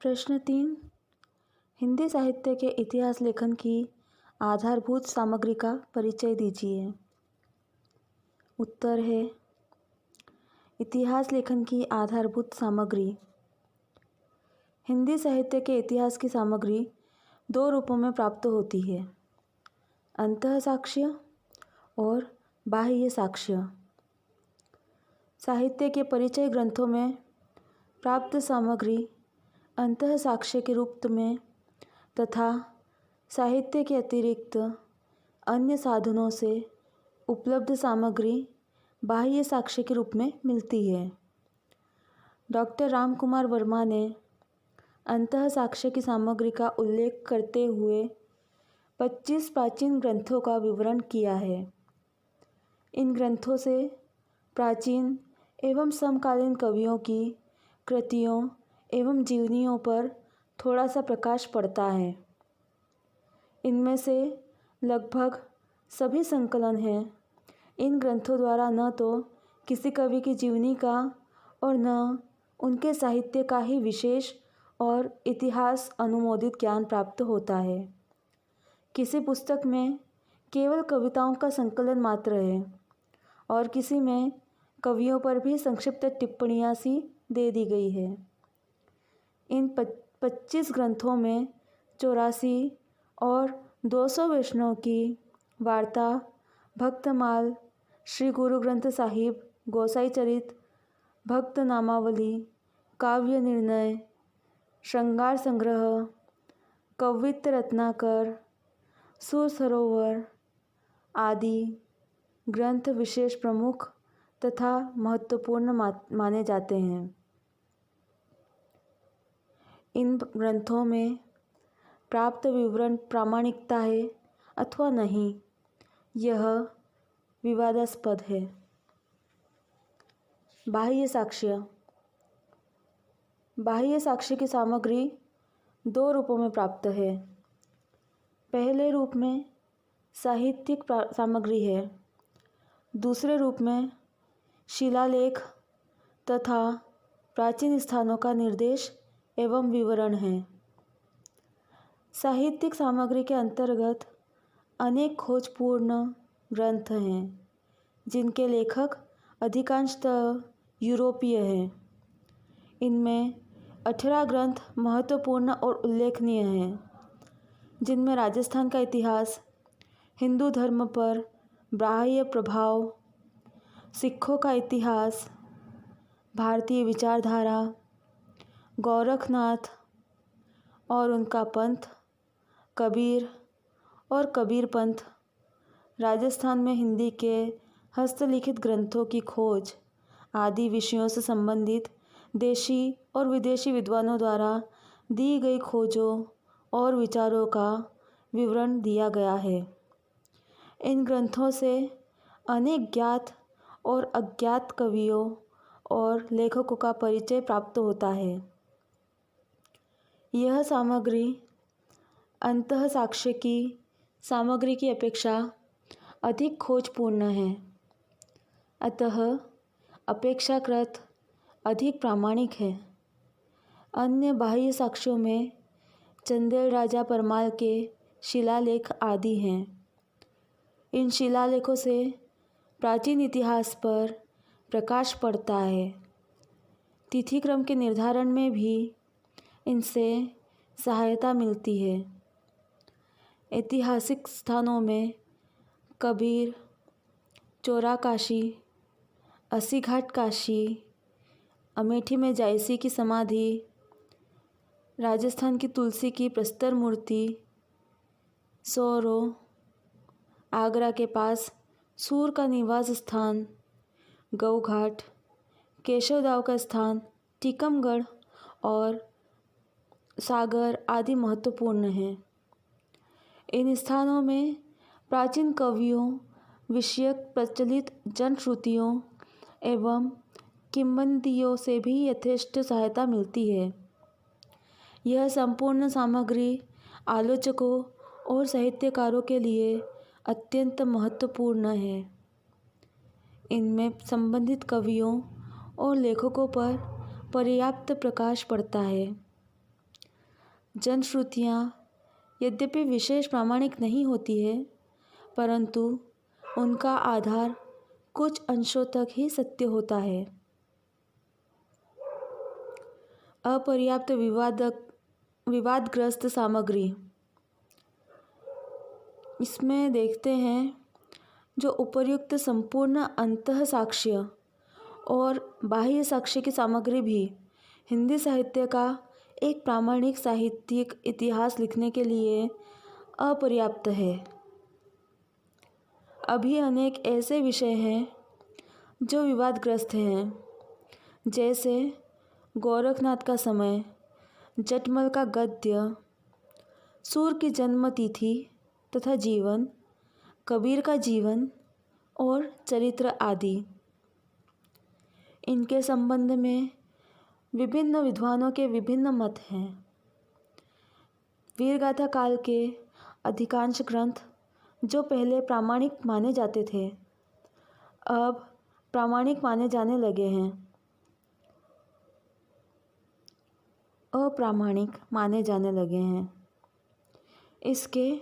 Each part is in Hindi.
प्रश्न 3, हिंदी साहित्य के इतिहास लेखन की आधारभूत सामग्री का परिचय दीजिए। उत्तर है इतिहास लेखन की आधारभूत सामग्री। हिंदी साहित्य के इतिहास की सामग्री दो रूपों में प्राप्त होती है, अंतः साक्ष्य और बाह्य साक्ष्य। साहित्य के परिचय ग्रंथों में प्राप्त सामग्री अंतः साक्ष्य के रूप में तथा साहित्य के अतिरिक्त अन्य साधनों से उपलब्ध सामग्री बाह्य साक्ष्य के रूप में मिलती है। डॉक्टर रामकुमार वर्मा ने अंतः साक्ष्य की सामग्री का उल्लेख करते हुए 25 प्राचीन ग्रंथों का विवरण किया है। इन ग्रंथों से प्राचीन एवं समकालीन कवियों की कृतियों एवं जीवनियों पर थोड़ा सा प्रकाश पड़ता है। इनमें से लगभग सभी संकलन हैं। इन ग्रंथों द्वारा न तो किसी कवि की जीवनी का और न उनके साहित्य का ही विशेष और इतिहास अनुमोदित ज्ञान प्राप्त होता है। किसी पुस्तक में केवल कविताओं का संकलन मात्र है और किसी में कवियों पर भी संक्षिप्त टिप्पणियाँ सी दे दी गई है। इन 25 ग्रंथों में 84 और 200 वैष्णव की वार्ता, भक्तमाल, श्री गुरु ग्रंथ साहिब, गोसाई चरित, भक्त नामावली, काव्य निर्णय, श्रृंगार संग्रह, कवित्त रत्नाकर, सुर सरोवर आदि ग्रंथ विशेष प्रमुख तथा महत्वपूर्ण माने जाते हैं। इन ग्रंथों में प्राप्त विवरण प्रामाणिकता है अथवा नहीं, यह विवादास्पद है। बाह्य साक्ष्य। बाह्य साक्ष्य की सामग्री दो रूपों में प्राप्त है। पहले रूप में साहित्यिक सामग्री है, दूसरे रूप में शिलालेख तथा प्राचीन स्थानों का निर्देश एवं विवरण है। साहित्यिक सामग्री के अंतर्गत अनेक खोजपूर्ण ग्रंथ हैं, जिनके लेखक अधिकांशतः यूरोपीय हैं। इनमें 18 ग्रंथ महत्वपूर्ण और उल्लेखनीय हैं, जिनमें राजस्थान का इतिहास, हिंदू धर्म पर बाह्य प्रभाव, सिखों का इतिहास, भारतीय विचारधारा, गोरखनाथ और उनका पंथ, कबीर और कबीर पंथ, राजस्थान में हिंदी के हस्तलिखित ग्रंथों की खोज आदि विषयों से संबंधित देशी और विदेशी विद्वानों द्वारा दी गई खोजों और विचारों का विवरण दिया गया है। इन ग्रंथों से अनेक ज्ञात और अज्ञात कवियों और लेखकों का परिचय प्राप्त होता है। यह सामग्री अंतः साक्ष्य की सामग्री की अपेक्षा अधिक खोजपूर्ण है, अतः अपेक्षाकृत अधिक प्रामाणिक है। अन्य बाह्य साक्ष्यों में चंदेल राजा परमाल के शिलालेख आदि हैं। इन शिलालेखों से प्राचीन इतिहास पर प्रकाश पड़ता है। तिथिक्रम के निर्धारण में भी इनसे सहायता मिलती है। ऐतिहासिक स्थानों में कबीर, चोराकाशी, अस्सी घाट काशी, अमेठी में जायसी की समाधि, राजस्थान की तुलसी की प्रस्तर मूर्ति, सोरो, आगरा के पास सूर का निवास स्थान, गऊ घाट, केशवदाव का स्थान, टीकमगढ़ और सागर आदि महत्वपूर्ण हैं। इन स्थानों में प्राचीन कवियों विषयक प्रचलित जनश्रुतियों एवं किंवदंतियों से भी यथेष्ट सहायता मिलती है। यह संपूर्ण सामग्री आलोचकों और साहित्यकारों के लिए अत्यंत महत्वपूर्ण है। इनमें संबंधित कवियों और लेखकों पर पर्याप्त प्रकाश पड़ता है। जनश्रुतियाँ यद्यपि विशेष प्रामाणिक नहीं होती है, परंतु उनका आधार कुछ अंशों तक ही सत्य होता है। अपर्याप्त विवादग्रस्त सामग्री, इसमें देखते हैं जो उपर्युक्त संपूर्ण अंतःसाक्ष्य और बाह्य साक्ष्य की सामग्री भी हिंदी साहित्य का एक प्रामाणिक साहित्यिक इतिहास लिखने के लिए अपर्याप्त है। अभी अनेक ऐसे विषय हैं जो विवादग्रस्त हैं, जैसे गोरखनाथ का समय, जटमल का गद्य, सूर की जन्म तिथि तथा जीवन, कबीर का जीवन और चरित्र आदि। इनके संबंध में विभिन्न विद्वानों के विभिन्न मत हैं। वीरगाथा काल के अधिकांश ग्रंथ जो पहले प्रामाणिक माने जाते थे, अब अप्रामाणिक माने जाने लगे हैं। इसके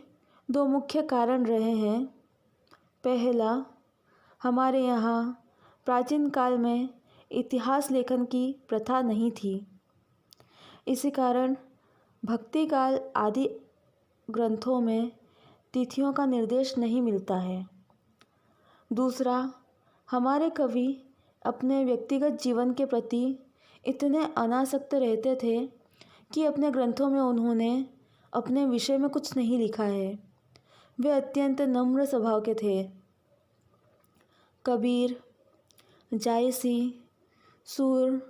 दो मुख्य कारण रहे हैं। पहला, हमारे यहाँ प्राचीन काल में इतिहास लेखन की प्रथा नहीं थी। इसी कारण भक्ति काल आदि ग्रंथों में तिथियों का निर्देश नहीं मिलता है। दूसरा, हमारे कवि अपने व्यक्तिगत जीवन के प्रति इतने अनासक्त रहते थे कि अपने ग्रंथों में उन्होंने अपने विषय में कुछ नहीं लिखा है। वे अत्यंत नम्र स्वभाव के थे। कबीर, जायसी, सूर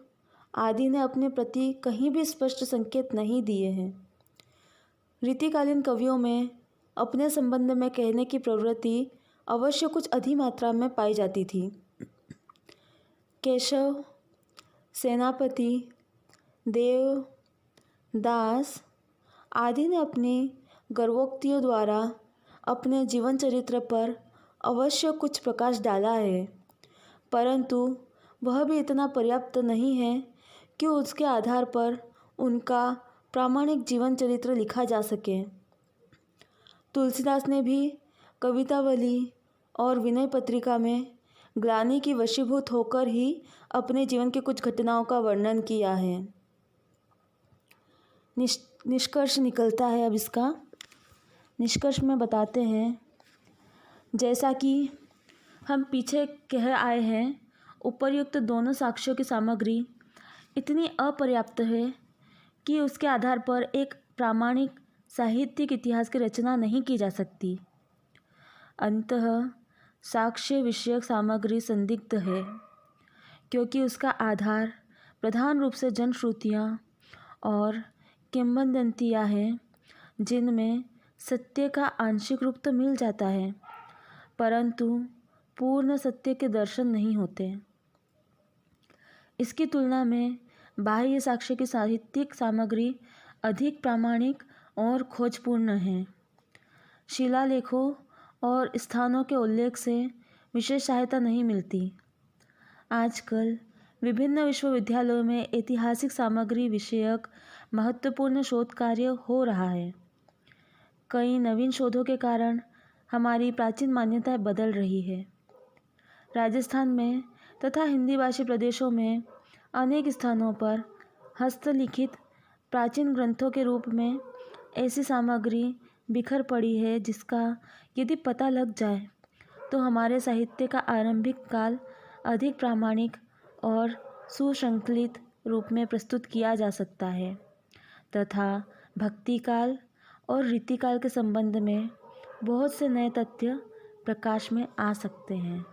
आदि ने अपने प्रति कहीं भी स्पष्ट संकेत नहीं दिए हैं। रीतिकालीन कवियों में अपने संबंध में कहने की प्रवृत्ति अवश्य कुछ अधिमात्रा में पाई जाती थी। केशव, सेनापति, देव, दास आदि ने अपनी गर्वोक्तियों द्वारा अपने जीवन चरित्र पर अवश्य कुछ प्रकाश डाला है, परंतु वह भी इतना पर्याप्त नहीं है कि उसके आधार पर उनका प्रामाणिक जीवन चरित्र लिखा जा सके। तुलसीदास ने भी कवितावली और विनय पत्रिका में ग्लानि की वशीभूत होकर ही अपने जीवन की कुछ घटनाओं का वर्णन किया है। निष्कर्ष निकलता है। अब इसका निष्कर्ष में बताते हैं, जैसा कि हम पीछे कह आए हैं, उपर्युक्त दोनों साक्ष्यों की सामग्री इतनी अपर्याप्त है कि उसके आधार पर एक प्रामाणिक साहित्यिक इतिहास की रचना नहीं की जा सकती। अंतः साक्ष्य विषयक सामग्री संदिग्ध है, क्योंकि उसका आधार प्रधान रूप से जनश्रुतियाँ और किंवदंतियाँ हैं, जिनमें सत्य का आंशिक रूप तो मिल जाता है, परंतु पूर्ण सत्य के दर्शन नहीं होते। इसकी तुलना में बाह्य साक्ष्य की साहित्यिक सामग्री अधिक प्रामाणिक और खोजपूर्ण है। शिलालेखों और स्थानों के उल्लेख से विशेष सहायता नहीं मिलती। आजकल विभिन्न विश्वविद्यालयों में ऐतिहासिक सामग्री विषयक महत्वपूर्ण शोध कार्य हो रहा है। कई नवीन शोधों के कारण हमारी प्राचीन मान्यताएं बदल रही है। राजस्थान में तथा हिंदी भाषी प्रदेशों में अनेक स्थानों पर हस्तलिखित प्राचीन ग्रंथों के रूप में ऐसी सामग्री बिखर पड़ी है, जिसका यदि पता लग जाए तो हमारे साहित्य का आरंभिक काल अधिक प्रामाणिक और सुशृंखलित रूप में प्रस्तुत किया जा सकता है तथा भक्ति काल और रीतिकाल के संबंध में बहुत से नए तथ्य प्रकाश में आ सकते हैं।